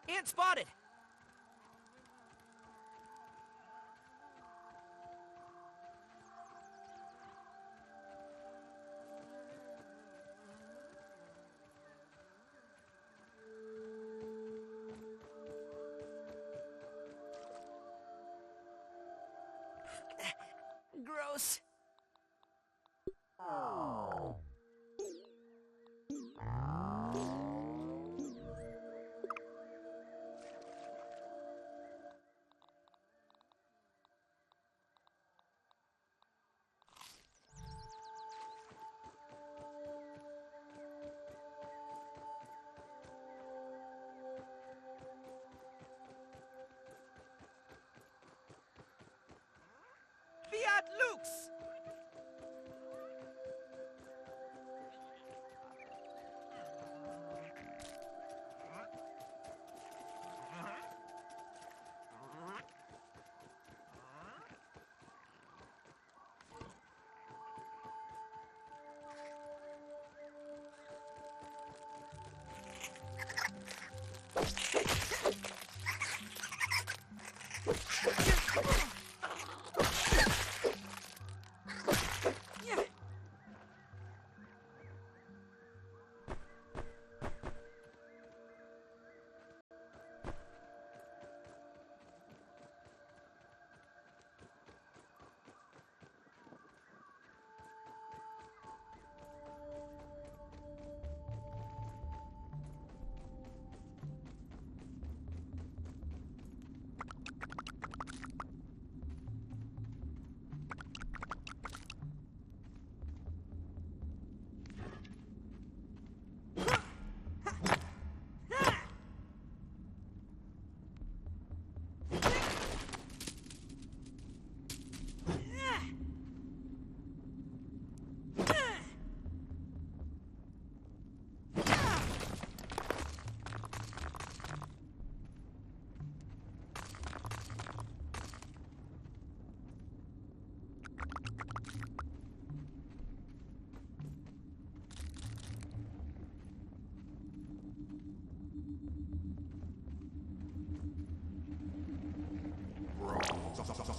Ant spotted! Gross. Fiat Lux!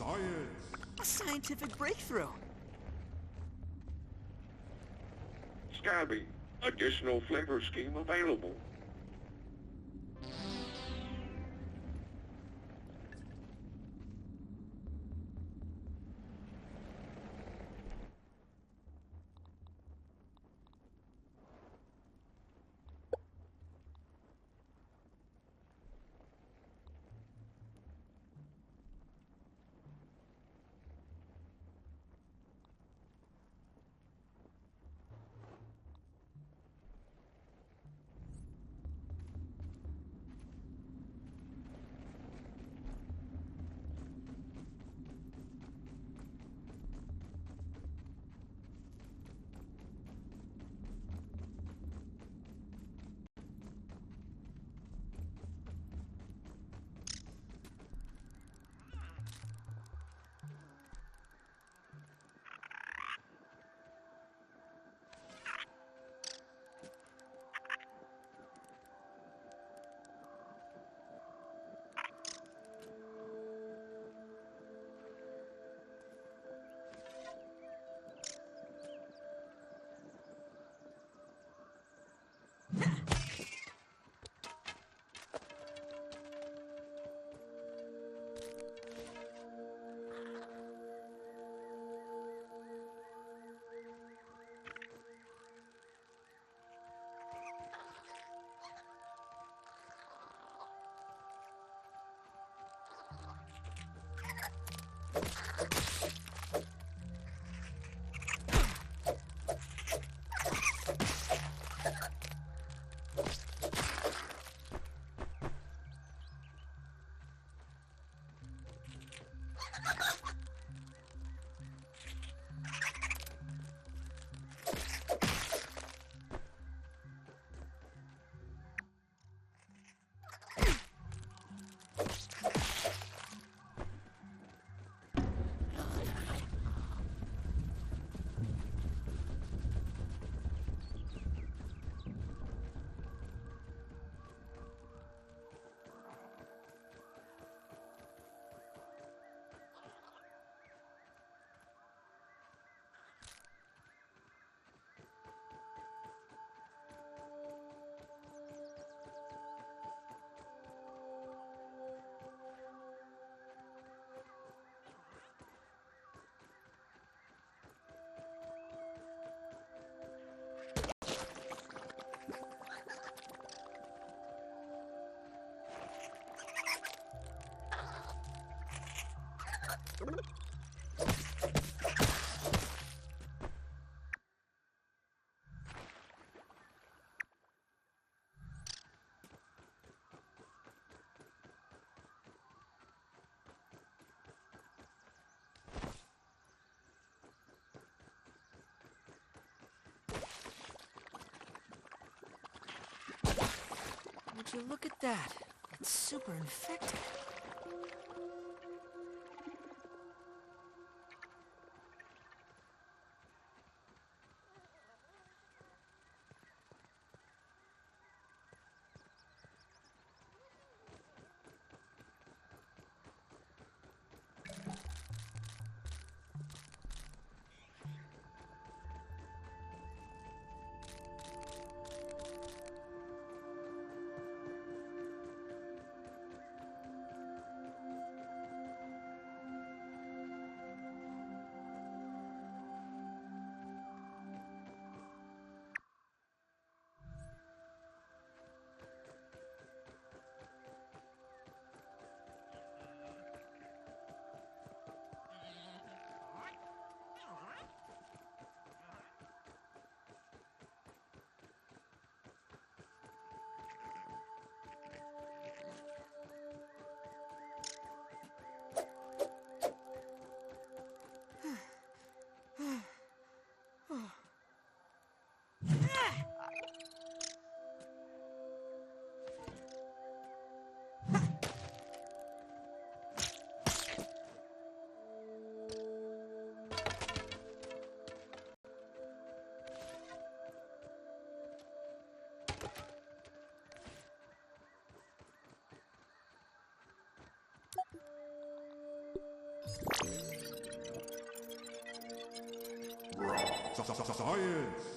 Science! A scientific breakthrough. Scabby, additional flavor scheme available. Would you look at that? It's super infected. Science!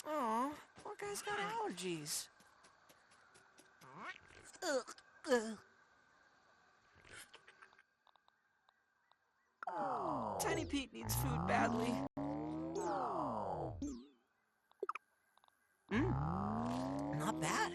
Aw, poor guy's got allergies. Ugh, ugh. Tiny Pete needs food badly. Not bad.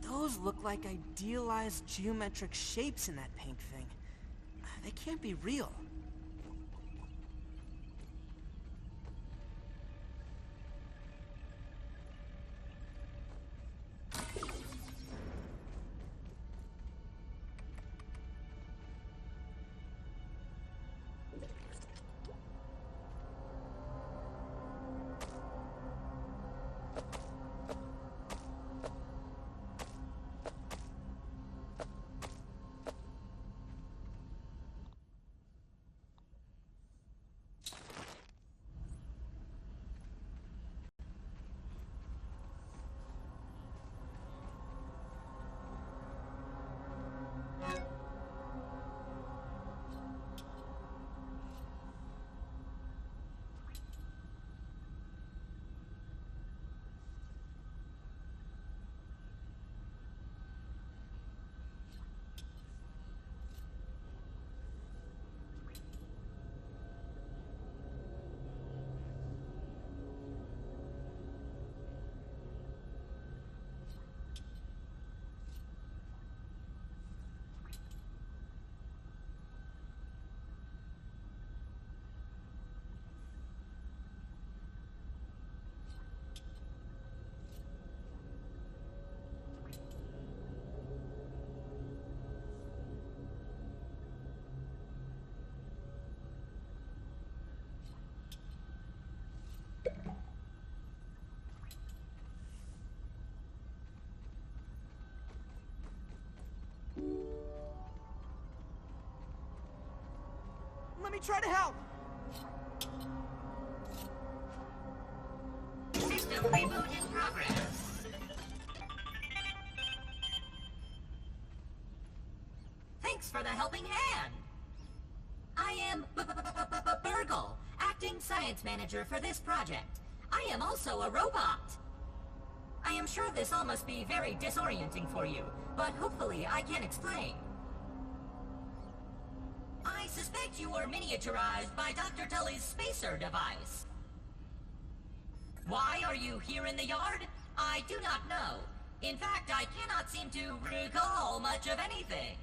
Those look like idealized geometric shapes in that pink thing. They can't be real. me try to help! System reboot in progress. Thanks for the helping hand. I am Burgle, acting science manager for this project. I am also a robot. I am sure this all must be very disorienting for you, but hopefully I can explain. I suspect you were miniaturized by Dr. Tully's spacer device. Why are you here in the yard? I do not know. In fact, I cannot seem to recall much of anything.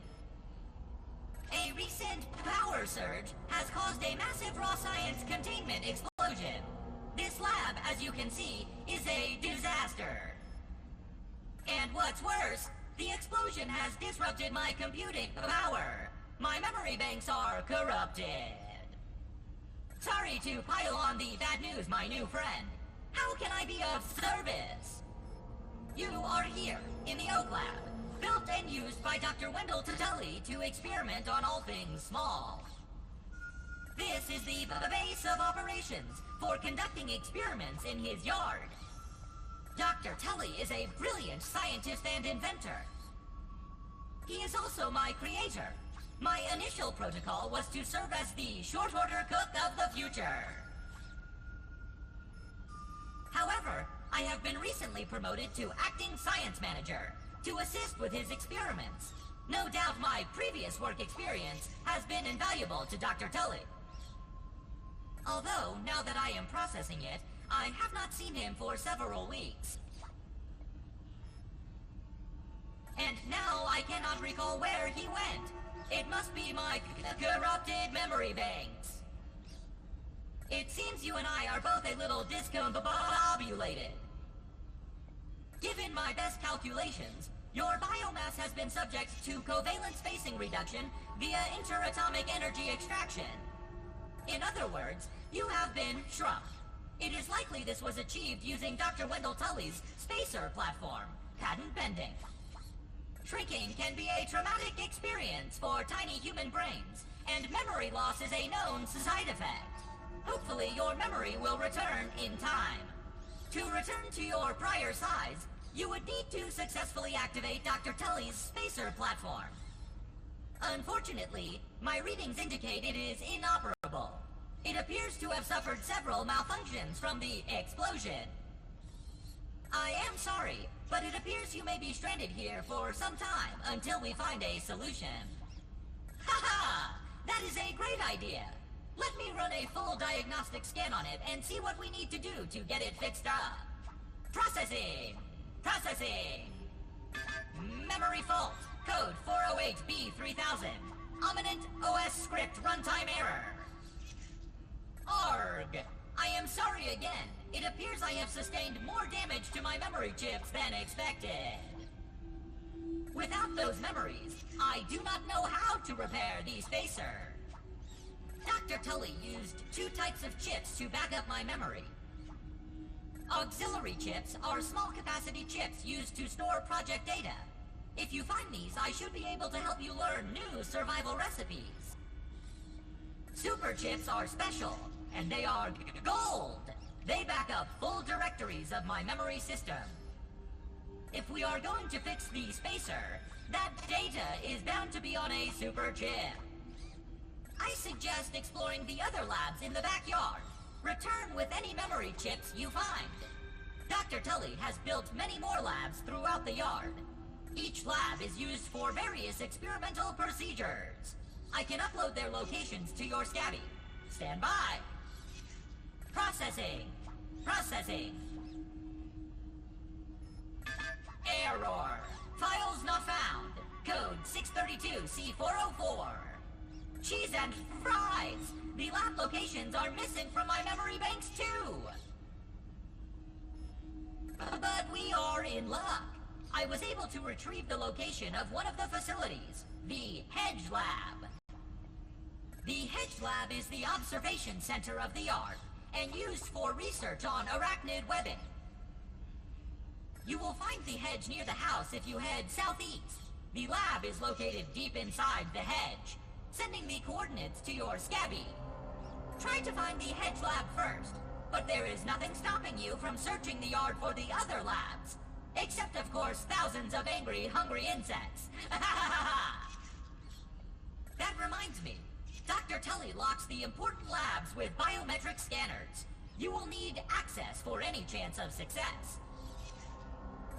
A recent power surge has caused a massive raw science containment explosion. This lab, as you can see, is a disaster. And what's worse, the explosion has disrupted my computing power. My memory banks are corrupted. Sorry to pile on the bad news, my new friend. How can I be of service? You are here, in the Oak Lab, built and used by Dr. Wendell Tully to experiment on all things small. This is the base of operations for conducting experiments in his yard. Dr. Tully is a brilliant scientist and inventor. He is also my creator. My initial protocol was to serve as the short-order cook of the future. However, I have been recently promoted to acting science manager to assist with his experiments. No doubt my previous work experience has been invaluable to Dr. Tully. Although, now that I am processing it, I have not seen him for several weeks. And now I cannot recall where he went. It must be my corrupted memory banks. It seems you and I are both a little discombobulated. Given my best calculations, your biomass has been subject to covalent spacing reduction via interatomic energy extraction. In other words, you have been shrunk. It is likely this was achieved using Dr. Wendell Tully's spacer platform, patent pending. Shrinking can be a traumatic experience for tiny human brains, and memory loss is a known side effect. Hopefully your memory will return in time. To return to your prior size, you would need to successfully activate Dr. Tully's spacer platform. Unfortunately, my readings indicate it is inoperable. It appears to have suffered several malfunctions from the explosion. I am sorry, but it appears you may be stranded here for some time until we find a solution. Haha! That is a great idea! Let me run a full diagnostic scan on it and see what we need to do to get it fixed up. Processing! Processing! Memory fault! Code 408B3000. Ominent OS script runtime error. Arg! I am sorry again. It appears I have sustained more damage to my memory chips than expected. Without those memories, I do not know how to repair the spacer. Dr. Tully used two types of chips to back up my memory. Auxiliary chips are small capacity chips used to store project data. If you find these, I should be able to help you learn new survival recipes. Super chips are special, and they are gold. They back up full directories of my memory system. If we are going to fix the spacer, that data is bound to be on a super chip. I suggest exploring the other labs in the backyard. Return with any memory chips you find. Dr. Tully has built many more labs throughout the yard. Each lab is used for various experimental procedures. I can upload their locations to your Scabby. Stand by. Processing. Processing. Error. Files not found. Code 632C404. Cheese and fries. The lab locations are missing from my memory banks too. But we are in luck. I was able to retrieve the location of one of the facilities, the Hedge Lab. The Hedge Lab is the observation center of the yard, and used for research on arachnid webbing. You will find the hedge near the house if you head southeast. The lab is located deep inside the hedge. Sending the coordinates to your Scabby. Try to find the hedge lab first, but there is nothing stopping you from searching the yard for the other labs. Except, of course, thousands of angry, hungry insects. That reminds me. Dr. Tully locks the important labs with biometric scanners. You will need access for any chance of success.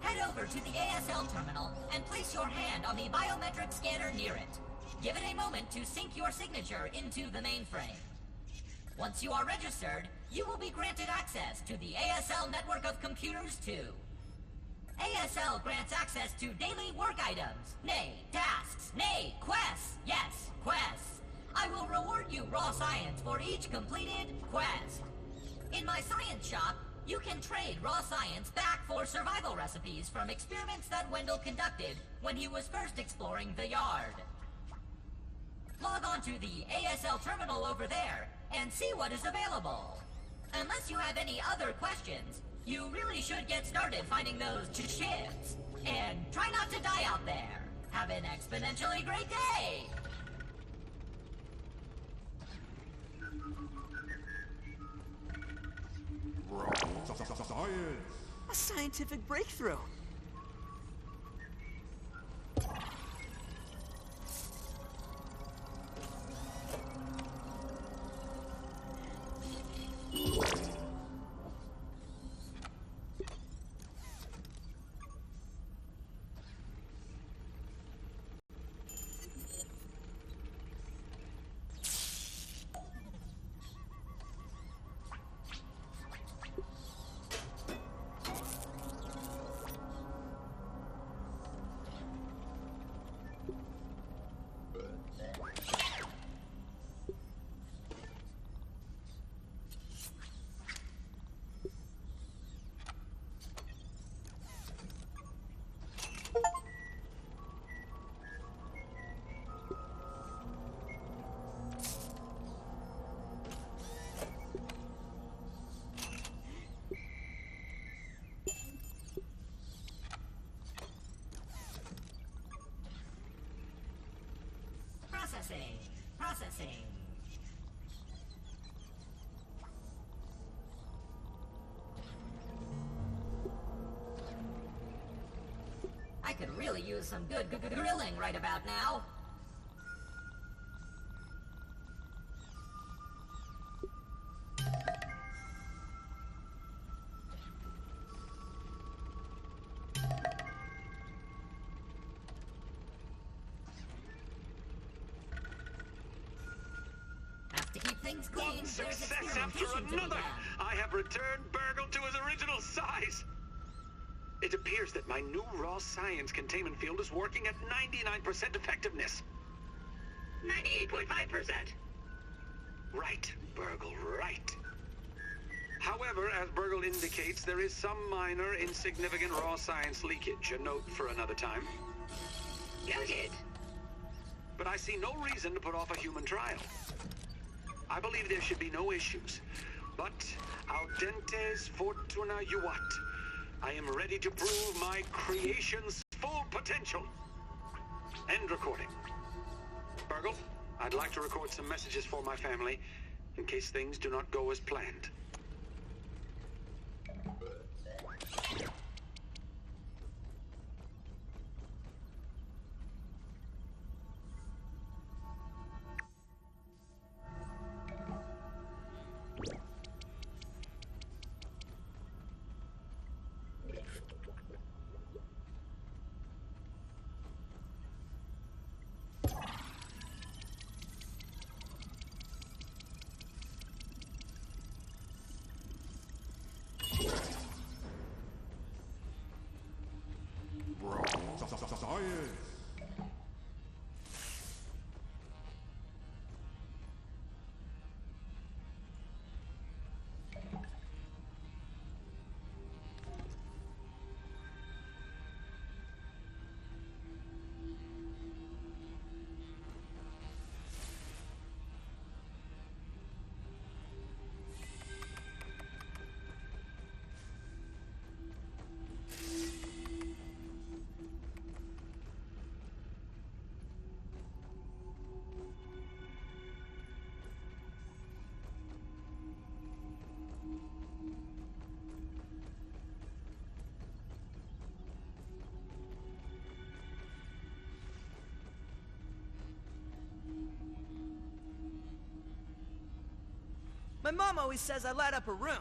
Head over to the ASL terminal and place your hand on the biometric scanner near it. Give it a moment to sync your signature into the mainframe. Once you are registered, you will be granted access to the ASL network of computers too. ASL grants access to daily work items, nay, tasks, nay, quests. Yes, quests. I will reward you raw science for each completed quest. In my science shop, you can trade raw science back for survival recipes from experiments that Wendell conducted when he was first exploring the yard. Log on to the ASL terminal over there and see what is available. Unless you have any other questions, you really should get started finding those shivs. And try not to die out there. Have an exponentially great day! Science! A scientific breakthrough. Processing. I could really use some good grilling right about now. One success after another! I have returned Burgle to his original size! It appears that my new raw science containment field is working at 99% effectiveness. 98.5%. Right, Burgle, right. However, as Burgle indicates, there is some minor, insignificant raw science leakage. A note for another time. Noted. But I see no reason to put off a human trial. I believe there should be no issues. But audentes fortuna juvat. I am ready to prove my creation's full potential. End recording. Burgle, I'd like to record some messages for my family in case things do not go as planned. Science! My mom always says I light up her room.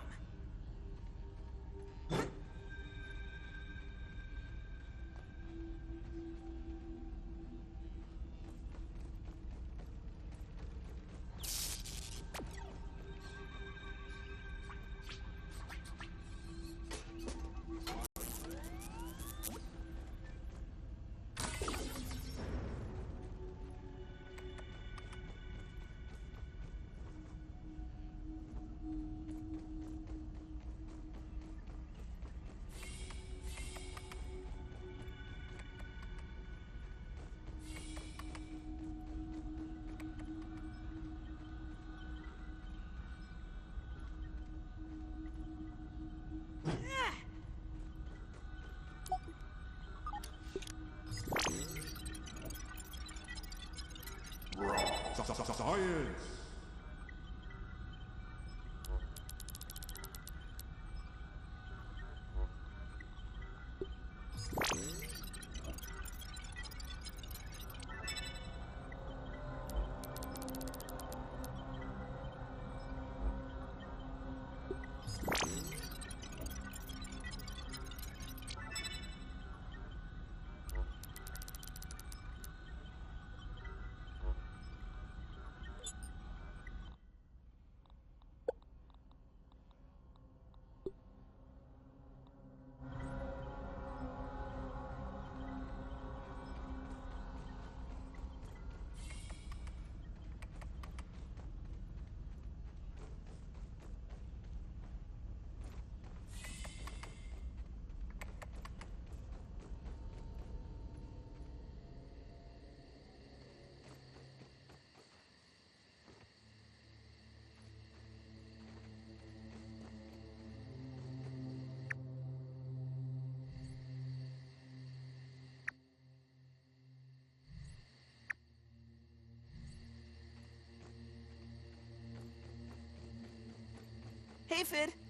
Science! Hey, Fid.